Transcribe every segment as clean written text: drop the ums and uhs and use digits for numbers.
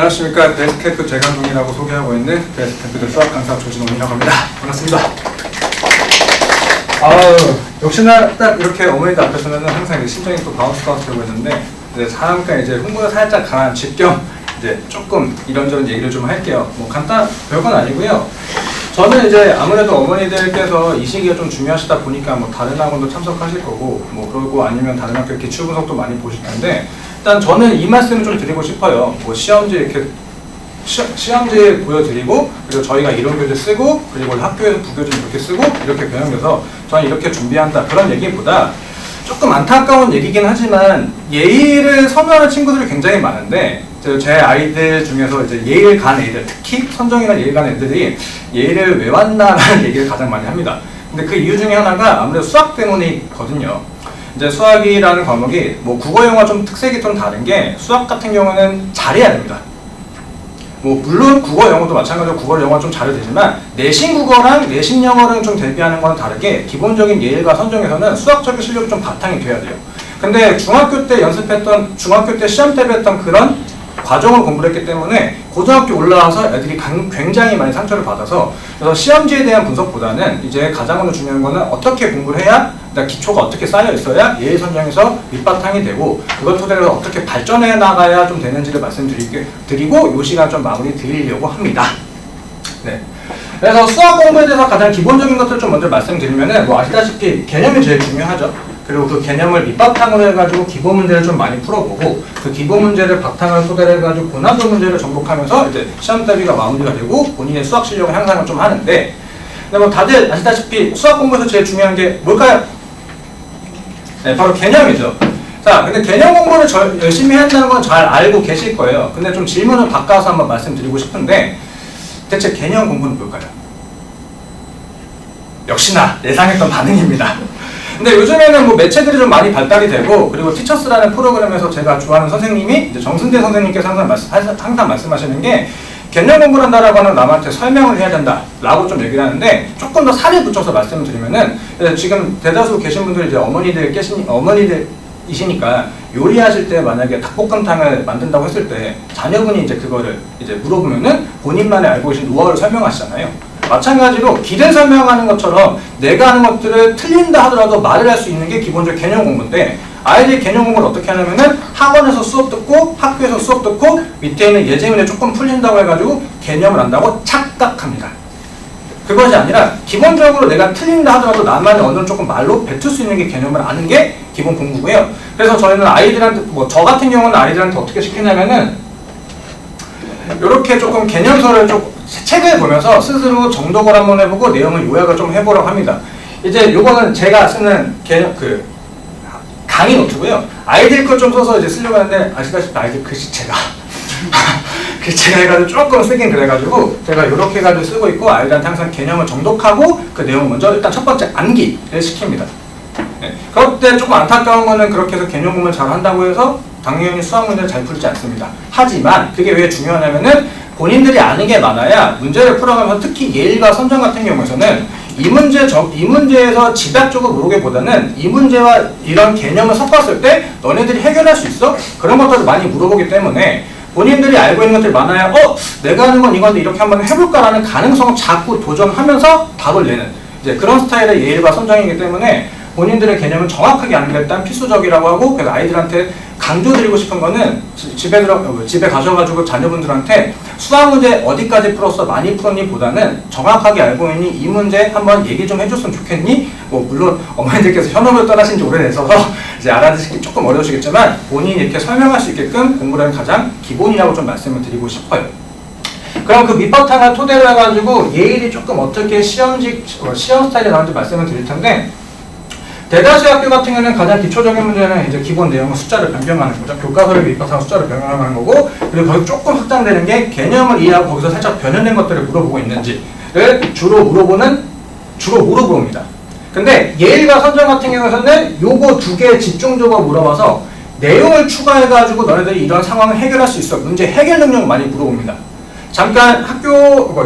안녕하십니까. 베스트캠프 재간동이라고 소개하고 있는 베스트캠프 수학 강사 조진홍이라고 합니다. 반갑습니다. 역시나 딱 이렇게 어머니들 앞에서는 항상 이제 심장이 또 바운스가 되고 있는데, 이제 잠깐 이제 홍보가 살짝 강한 직경 이제 조금 이런저런 얘기를 좀 할게요. 뭐 별건 아니고요. 저는 이제 아무래도 어머니들께서 이 시기가 좀 중요하시다 보니까 뭐 다른 학원도 참석하실 거고, 뭐 그러고 아니면 다른 학교 기출 분석도 많이 보실 텐데, 일단 저는 이 말씀을 좀 드리고 싶어요. 뭐 시험지 이렇게 시험지 보여드리고, 그리고 저희가 이론 교재 쓰고, 그리고 학교에서 부교재 이렇게 쓰고, 이렇게 변형돼서 저는 이렇게 준비한다, 그런 얘기보다 조금 안타까운 얘기긴 하지만 예의를 선호하는 친구들이 굉장히 많은데, 제 아이들 중에서 이제 예의를 간 애들, 특히 선정이나 예의를 간 애들이 예의를 왜 왔나라는 얘기를 가장 많이 합니다. 근데 그 이유 중에 하나가 아무래도 수학 때문이거든요. 이제 수학이라는 과목이 뭐 국어 영어 좀 특색이 좀 다른 게, 수학 같은 경우는 잘해야 됩니다. 뭐 물론 국어 영어도 마찬가지로 국어 영어 좀 잘해야 되지만, 내신 국어랑 내신 영어랑 좀 대비하는 거는 다르게 기본적인 예일과 선정에서는 수학적인 실력이 좀 바탕이 돼야 돼요. 근데 중학교 때 연습했던, 중학교 때 시험 때 배웠던 그런 과정을 공부를 했기 때문에 고등학교 올라와서 애들이 굉장히 많이 상처를 받아서, 그래서 시험지에 대한 분석보다는 이제 가장 먼저 중요한 거는 어떻게 공부를 해야, 기초가 어떻게 쌓여 있어야 예의 선정에서 밑바탕이 되고, 그걸 토대로 어떻게 발전해 나가야 좀 되는지를 말씀드리고 이 시간 좀 마무리 드리려고 합니다. 네. 그래서 수학 공부에 대해서 가장 기본적인 것들 좀 먼저 말씀드리면은, 뭐 아시다시피 개념이 제일 중요하죠. 그리고 그 개념을 밑바탕으로 해가지고 기본 문제를 좀 많이 풀어보고, 그 기본 문제를 바탕을 토대로 해가지고 고난도 문제를 정복하면서 이제 시험 대비가 마무리가 되고 본인의 수학 실력을 향상을 좀 하는데, 근데 뭐 다들 아시다시피 수학 공부에서 제일 중요한 게 뭘까요? 네, 바로 개념이죠. 자, 근데 개념 공부를 열심히 한다는 건 잘 알고 계실 거예요. 근데 좀 질문을 바꿔서 한번 말씀드리고 싶은데, 대체 개념 공부는 뭘까요? 역시나 예상했던 반응입니다. 근데 요즘에는 뭐 매체들이 좀 많이 발달이 되고, 그리고 티처스라는 프로그램에서 제가 좋아하는 선생님이 이제 정승대 선생님께서 항상 말씀하시는 게, 개념 공부를 한다라고 하면 남한테 설명을 해야 된다라고 좀 얘기를 하는데, 조금 더 살을 붙여서 말씀을 드리면은, 지금 대다수 계신 분들이 이제 어머니들이시니까 요리하실 때 만약에 닭볶음탕을 만든다고 했을 때 자녀분이 이제 그거를 이제 물어보면은 본인만이 알고 계신 노하우를 설명하시잖아요. 마찬가지로 길을 설명하는 것처럼 내가 하는 것들을 틀린다 하더라도 말을 할 수 있는 게 기본적인 개념 공부인데, 아이들이 개념 공부를 어떻게 하냐면은 학원에서 수업 듣고 학교에서 수업 듣고 밑에 있는 예제문에 조금 풀린다고 해가지고 개념을 안다고 착각합니다. 그것이 아니라 기본적으로 내가 틀린다 하더라도 나만의 언어를 조금 말로 뱉을 수 있는 게 개념을 아는 게 기본 공부고요. 그래서 저희는 아이들한테, 뭐 저 같은 경우는 아이들한테 어떻게 시키냐면은, 이렇게 조금 개념서를 책을 보면서 스스로 정독을 한번 해보고 내용을 요약을 좀 해보라고 합니다. 이제 요거는 제가 쓰는 강의 노트고요. 아이들 거 좀 써서 이제 쓰려고 하는데, 아시다시피 아이들 글씨체가 글씨체가 해가지고 조금 쓰긴 그래가지고 제가 요렇게 해가지고 쓰고 있고, 아이들한테 항상 개념을 정독하고 그 내용을 먼저 일단 첫 번째 암기를 시킵니다. 네. 그럴 때 조금 안타까운 거는, 그렇게 해서 개념 공부를 잘 한다고 해서 당연히 수학 문제를 잘 풀지 않습니다. 하지만 그게 왜 중요하냐면은, 본인들이 아는 게 많아야 문제를 풀어가면서, 특히 예일과 선정 같은 경우에서는 이 문제에서 집약적으로 모르기보다는 이 문제와 이런 개념을 섞었을 때 너네들이 해결할 수 있어? 그런 것들을 많이 물어보기 때문에 본인들이 알고 있는 것들이 많아야 내가 하는 건 이건데 이렇게 한번 해볼까라는 가능성을 자꾸 도전하면서 답을 내는 이제 그런 스타일의 예일과 선정이기 때문에, 본인들의 개념을 정확하게 아는 게 일단 필수적이라고 하고, 그래서 아이들한테 강조드리고 싶은 거는, 집에 가셔가지고 자녀분들한테 수학 문제 어디까지 풀었어, 많이 풀었니 보다는 정확하게 알고 있니, 이 문제 한번 얘기 좀 해줬으면 좋겠니. 뭐 물론 어머니들께서 현업을 떠나신 지 오래돼서 이제 알아듣기 조금 어려우시겠지만, 본인이 이렇게 설명할 수 있게끔 공부를 하는 가장 기본이라고 좀 말씀을 드리고 싶어요. 그럼 그 밑바탕을 토대로 해가지고 예일이 조금 어떻게 시험 스타일이 나오는지 말씀을 드릴 텐데, 대다수 학교 같은 경우는 가장 기초적인 문제는 이제 기본 내용은 숫자를 변경하는 거죠. 교과서를 밑바탕 숫자를 변경하는 거고, 그리고 거기 조금 확장되는 게 개념을 이해하고 거기서 살짝 변형된 것들을 물어보고 있는지를 주로 물어봅니다. 근데 예일과 선정 같은 경우에는 요거 두 개 집중적으로 물어봐서 내용을 추가해가지고 너네들이 이런 상황을 해결할 수 있어, 문제 해결 능력을 많이 물어봅니다. 잠깐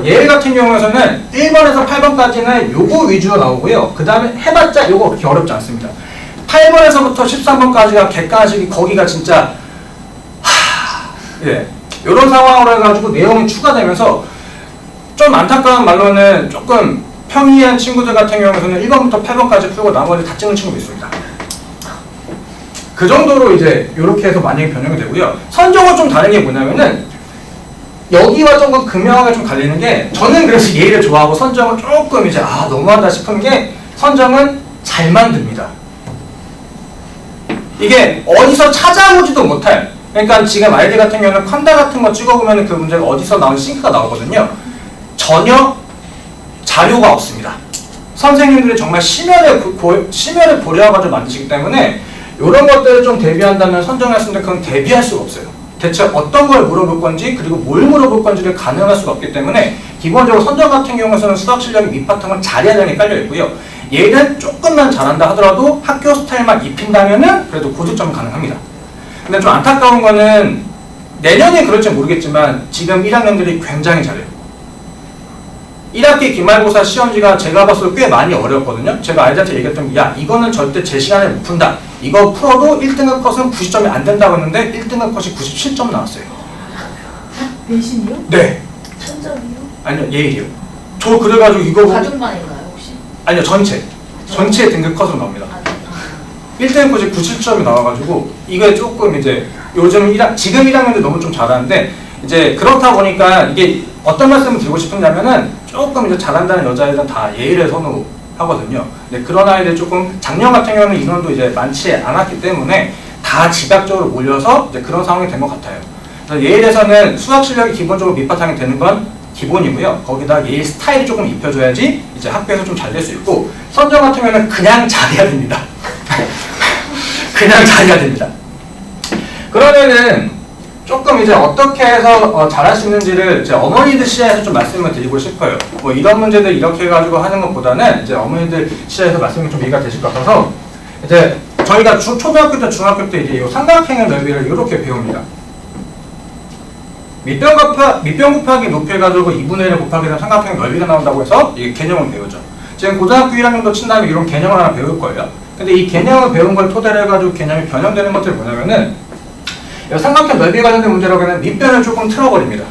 예일 같은 경우에서는 1번에서 8번까지는 요거 위주로 나오고요. 그 다음에 해봤자 요거 그렇게 어렵지 않습니다. 8번에서부터 13번까지가 객관식이, 거기가 진짜 이런 상황으로 해가지고 내용이 추가되면서 좀 안타까운 말로는 조금 평이한 친구들 같은 경우에는 1번부터 8번까지 풀고 나머지 다 찍는 친구도 있습니다. 그 정도로 이제 이렇게 해서 만약에 변형이 되고요. 선정은 좀 다른 게 뭐냐면은 여기와 조금 극명하게 좀 갈리는 게, 저는 그래서 예의를 좋아하고 선정은 조금 이제 너무하다 싶은 게, 선정은 잘 만듭니다. 이게 어디서 찾아오지도 못할, 그러니까 지금 아이들 같은 경우는 칸다 같은 거 찍어보면 그 문제가 어디서 나온 싱크가 나오거든요. 전혀 자료가 없습니다. 선생님들이 정말 심혈을 고려해가지고 만드시기 때문에 이런 것들을 좀 대비한다면 선정할 수 있는데 그건 대비할 수가 없어요. 대체 어떤 걸 물어볼 건지 그리고 뭘 물어볼 건지를 가늠할 수가 없기 때문에 기본적으로 선정 같은 경우에는 수학 실력이 밑바탕은 자리하장에 깔려 있고요. 얘는 조금만 잘한다 하더라도 학교 스타일만 입힌다면은 그래도 고득점 가능합니다. 근데 좀 안타까운 거는 내년에 그럴지 모르겠지만 지금 1학년들이 굉장히 잘해요. 1학기 기말고사 시험지가 제가 봤을 때 꽤 많이 어려웠거든요. 제가 아이들한테 얘기했던 게, 야, 이거는 절대 제 시간에 못 푼다. 이거 풀어도 1등급 컷은 90점이 안 된다고 했는데 1등급 컷이 97점 나왔어요. 내신이요? 네. 천점이요? 아니요, 예일이요. 저 그래가지고 이거 가족반인가요 혹시? 아니요, 전체 등급 컷으로 나옵니다. 1등급 컷이 97점이 나와가지고 이게 조금 이제 요즘 지금 1학년들 너무 좀 잘하는데, 이제 그렇다 보니까 이게 어떤 말씀을 드리고 싶으냐면은 조금 이제 잘한다는 여자애들은 다 예의를 선호하거든요. 근데 그런 아이들 조금 작년 같은 경우는 인원도 이제 많지 않았기 때문에 다 집약적으로 몰려서 이제 그런 상황이 된 것 같아요. 그래서 예일에서는 수학 실력이 기본적으로 밑바탕이 되는 건 기본이고요. 거기다 예일 스타일이 조금 입혀줘야지 이제 학교에서 좀 잘 될 수 있고, 선정 같은 경우는 그냥 잘해야 됩니다. 그냥 잘해야 됩니다. 그러면은 조금 이제 어떻게 해서 잘할 수 있는지를 이제 어머니들 시야에서 좀 말씀을 드리고 싶어요. 뭐 이런 문제들 이렇게 해가지고 하는 것보다는 이제 어머니들 시야에서 말씀이 좀 이해가 되실 것 같아서, 이제 저희가 초등학교 때 중학교 때 이제 이 삼각형의 넓이를 이렇게 배웁니다. 밑변 곱하기 높이 해가지고 2분의 1 곱하기 되면 삼각형의 넓이가 나온다고 해서 이 개념을 배우죠. 지금 고등학교 1학년도 친 다음에 이런 개념을 하나 배울 거예요. 근데 이 개념을 배운 걸 토대로 해가지고 개념이 변형되는 것들이 뭐냐면은, 삼각형 넓이 관련된 문제라고 하면 밑변을 조금 틀어버립니다.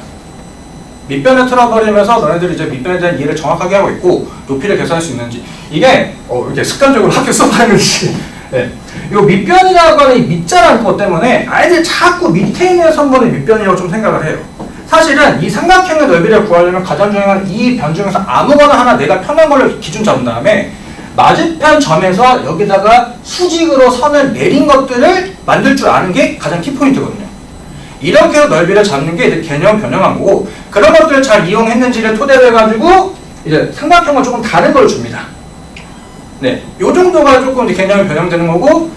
밑변을 틀어버리면서 너네들이 이제 밑변에 대한 이해를 정확하게 하고 있고 높이를 계산할 수 있는지, 이게 이렇게 습관적으로 학교 수업하는 것이 네. 이 밑변이라고 하는 이 밑자라는 것 때문에 아이들이 자꾸 밑에 있는 선분을 밑변이라고 좀 생각을 해요. 사실은 이 삼각형의 넓이를 구하려면 가장 중요한 이 변 중에서 아무거나 하나 내가 편한 걸로 기준 잡은 다음에 맞은편 점에서 여기다가 수직으로 선을 내린 것들을 만들 줄 아는 게 가장 키포인트거든요. 이렇게 해서 넓이를 잡는 게 이제 개념 변형한 거고, 그런 것들을 잘 이용했는지를 토대로 해가지고 이제 삼각형을 조금 다른 걸 줍니다. 네, 요 정도가 조금 이제 개념이 변형되는 거고,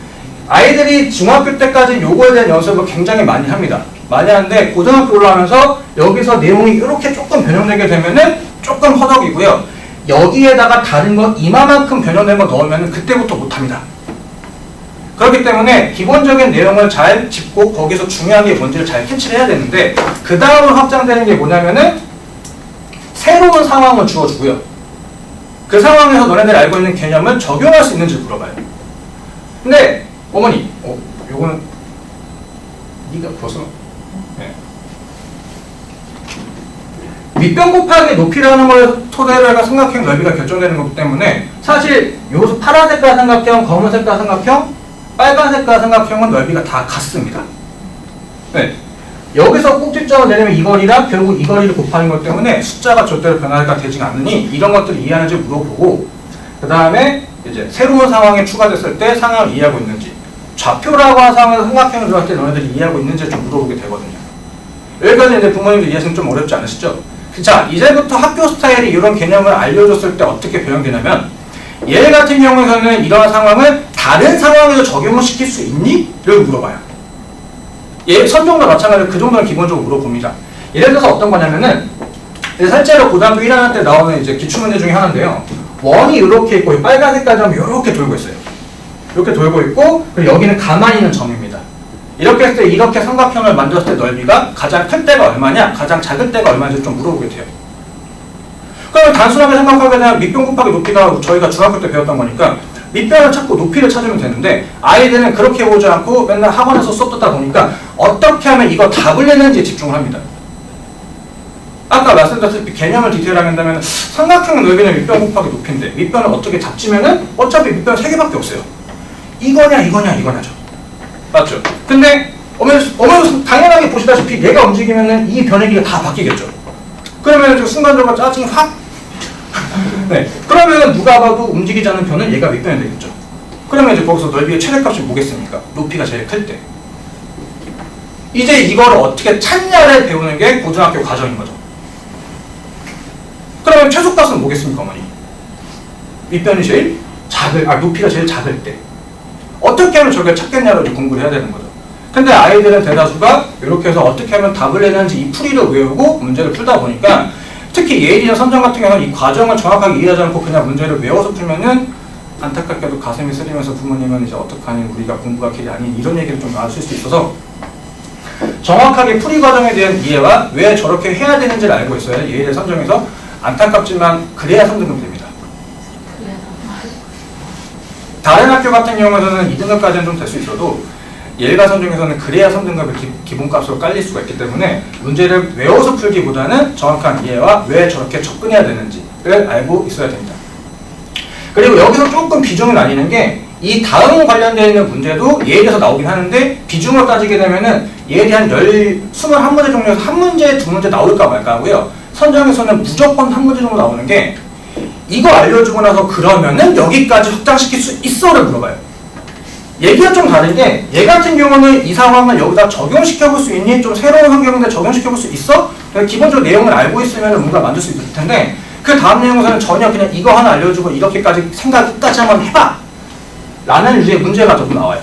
아이들이 중학교 때까지 요거에 대한 연습을 굉장히 많이 합니다. 많이 하는데 고등학교 올라가면서 여기서 내용이 이렇게 조금 변형되게 되면은 조금 허덕이고요. 여기에다가 다른 거 이마만큼 변형된 거 넣으면 그때부터 못합니다. 그렇기 때문에 기본적인 내용을 잘 짚고 거기서 중요한 게 뭔지를 잘 캐치를 해야 되는데, 그 다음으로 확장되는 게 뭐냐면은 새로운 상황을 주어주고요. 그 상황에서 너네들이 알고 있는 개념을 적용할 수 있는지 물어봐요. 근데 어머니, 요거는 네가 벗어. 네. 밑변 곱하기 높이라는 걸 토대로 해서 삼각형 넓이가 결정되는 거기 때문에 사실 요 파란 색깔 삼각형, 검은 색깔 삼각형, 빨간 색깔 삼각형은 넓이가 다 같습니다. 네. 여기서 꼭지점을 내리면 이 거리랑 결국 이 거리를 곱하는 것 때문에 숫자가 절대로 변화가 되지 않으니 이런 것들을 이해하는지 물어보고, 그 다음에 이제 새로운 상황에 추가됐을 때 상황을 이해하고 있는지, 좌표라고 하는 상황에서 삼각형을 들어갈 때 너네들이 이해하고 있는지 좀 물어보게 되거든요. 여기까지 이제 부모님도 이해하시면 좀 어렵지 않으시죠? 자, 이제부터 학교 스타일이 이런 개념을 알려줬을 때 어떻게 변형되냐면, 얘 같은 경우에는 이러한 상황을 다른 상황에서 적용을 시킬 수 있니? 를 물어봐요. 얘 선정도 마찬가지로 그 정도는 기본적으로 물어봅니다. 예를 들어서 어떤 거냐면은, 실제로 고등학교 1학년 때 나오는 이제 기출문제 중에 하나인데요. 원이 이렇게 있고 빨간 색깔 점이 이렇게 돌고 있어요. 이렇게 돌고 있고, 그리고 여기는 가만히 있는 점입니다. 이렇게 했을 때 이렇게 삼각형을 만들었을 때 넓이가 가장 클 때가 얼마냐, 가장 작을 때가 얼마인지 좀 물어보게 돼요. 그러면 단순하게 생각하게 되면 밑변 곱하기 높이가 저희가 중학교 때 배웠던 거니까 밑변을 찾고 높이를 찾으면 되는데, 아이들은 그렇게 보지 않고 맨날 학원에서 수업 듣다 보니까 어떻게 하면 이거 답을 내는지 집중을 합니다. 아까 말씀드렸다시피 개념을 디테일하게 삼각형 넓이는 밑변 곱하기 높이인데 밑변을 어떻게 잡지면은 어차피 밑변 3개밖에 없어요. 이거냐 이거냐죠. 맞죠? 근데 어머니 당연하게 보시다시피 얘가 움직이면은 이 변의 길이가 다 바뀌겠죠. 그러면 좀 순간적으로 짜증이 확 네. 그러면 누가 봐도 움직이지 않는 변은 얘가 밑변이 되겠죠. 그러면 이제 거기서 넓이의 최대값이 뭐겠습니까? 높이가 제일 클 때. 이제 이거를 어떻게 찾냐를 배우는 게 고등학교 과정인 거죠. 그러면 최소값은 뭐겠습니까, 어머니? 밑변이 제일 높이가 제일 작을 때. 어떻게 하면 저걸 찾겠냐를 좀 공부를 해야 되는 거죠. 근데 아이들은 대다수가 이렇게 해서 어떻게 하면 답을 내는지 이 풀이를 외우고 문제를 풀다 보니까 특히 예일이나 선정 같은 경우는 이 과정을 정확하게 이해하지 않고 그냥 문제를 외워서 풀면은 안타깝게도 가슴이 쓰리면서 부모님은 이제 어떡하니 우리가 공부가 길이 아닌 이런 얘기를 좀 하실 수 있어서 정확하게 풀이 과정에 대한 이해와 왜 저렇게 해야 되는지를 알고 있어야 예일의 선정에서 안타깝지만 그래야 3등급이 됩니다. 다른 학교 같은 경우에는 2등급까지는 좀 될 수 있어도 예일과 선정에서는 그래야 3등급의 기본값으로 깔릴 수가 있기 때문에 문제를 외워서 풀기보다는 정확한 이해와 왜 저렇게 접근해야 되는지를 알고 있어야 됩니다. 그리고 여기서 조금 비중을 나뉘는 게 이 다음 관련되어 있는 문제도 예일에서 나오긴 하는데 비중을 따지게 되면은 예일이 한 21문제 종류에서 한 문제, 두 문제 나올까 말까 하고요. 선정에서는 무조건 한 문제 정도 나오는 게 이거 알려주고 나서 그러면은 여기까지 확장시킬 수 있어를 물어봐요. 얘기가 좀 다른 게 얘 같은 경우는 이 상황을 여기다 적용시켜볼 수 있니? 좀 새로운 환경인데 적용시켜볼 수 있어? 기본적으로 내용을 알고 있으면 뭔가 만들 수 있을 텐데 그 다음 내용에서는 전혀 그냥 이거 하나 알려주고 이렇게까지 생각까지 한번 해봐 라는 유의 문제가 조금 나와요.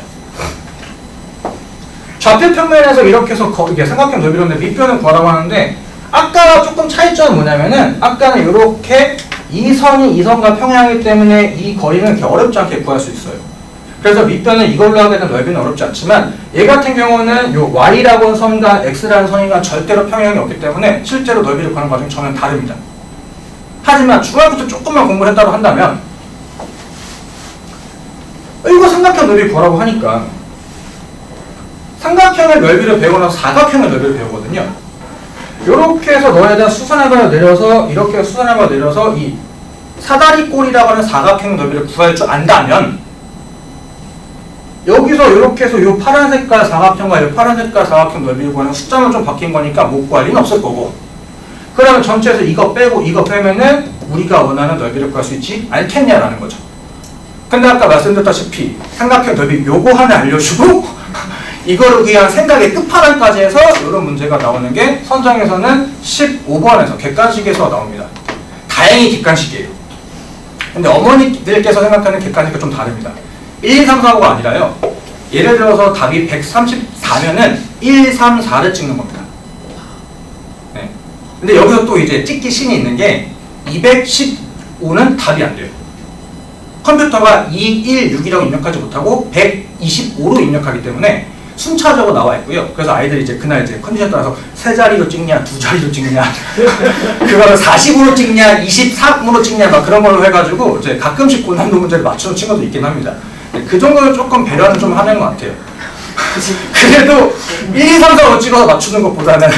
좌표 평면에서 이렇게 해서 이게 삼각형 넓이로인데 밑변을 구하라고 하는데 아까 조금 차이점은 뭐냐면은 아까는 이렇게 이 선이 이 선과 평행하기 때문에 이 거리는 이렇게 어렵지 않게 구할 수 있어요. 그래서 밑변은 이걸로 하게 되면 넓이는 어렵지 않지만 얘 같은 경우는 요 y라고 하는 선과 x라는 선이가 절대로 평행이 없기 때문에 실제로 넓이를 구하는 과정이 전혀 다릅니다. 하지만 중학부터 조금만 공부를 했다고 한다면 이거 삼각형 넓이 구하라고 하니까 삼각형의 넓이를 배우고 나서 사각형의 넓이를 배우거든요. 이렇게 해서 너에다 수선해봐 내려서 이렇게 수선해봐 내려서 이 사다리꼴이라고 하는 사각형 넓이를 구할 줄 안다면 여기서 이렇게 해서 이 파란 색깔 사각형과 이 파란 색깔 사각형 넓이를 구하는 숫자만 좀 바뀐 거니까 못 구할 리는 없을 거고 그러면 전체에서 이거 빼고 이거 빼면은 우리가 원하는 넓이를 구할 수 있지 않겠냐라는 거죠. 근데 아까 말씀드렸다시피 삼각형 넓이 요거 하나 알려주고 이거를 그냥 생각의 끝판왕까지 해서 이런 문제가 나오는 게 선정에서는 15번에서 객관식에서 나옵니다. 다행히 객관식이에요. 근데 어머니들께서 생각하는 객관식과 좀 다릅니다. 1, 2, 3, 4, 5가 아니라요. 예를 들어서 답이 134면은 1, 3, 4를 찍는 겁니다. 네. 근데 여기서 또 이제 찍기 신이 있는 게 215는 답이 안 돼요. 컴퓨터가 2, 1, 6이라고 입력하지 못하고 125로 입력하기 때문에 순차적으로 나와 있고요. 그래서 아이들이 이제 그날 이제 컨디션에 따라서 세 자리로 찍냐, 두 자리로 찍냐, 그거를 40으로 찍냐, 23으로 찍냐, 막 그런 걸로 해가지고 이제 가끔씩 고난도 문제를 맞추는 친구도 있긴 합니다. 그 정도는 조금 배려는 좀 하는 것 같아요. 그래도 1, 2, 3, 4, 5 찍어서 맞추는 것보다는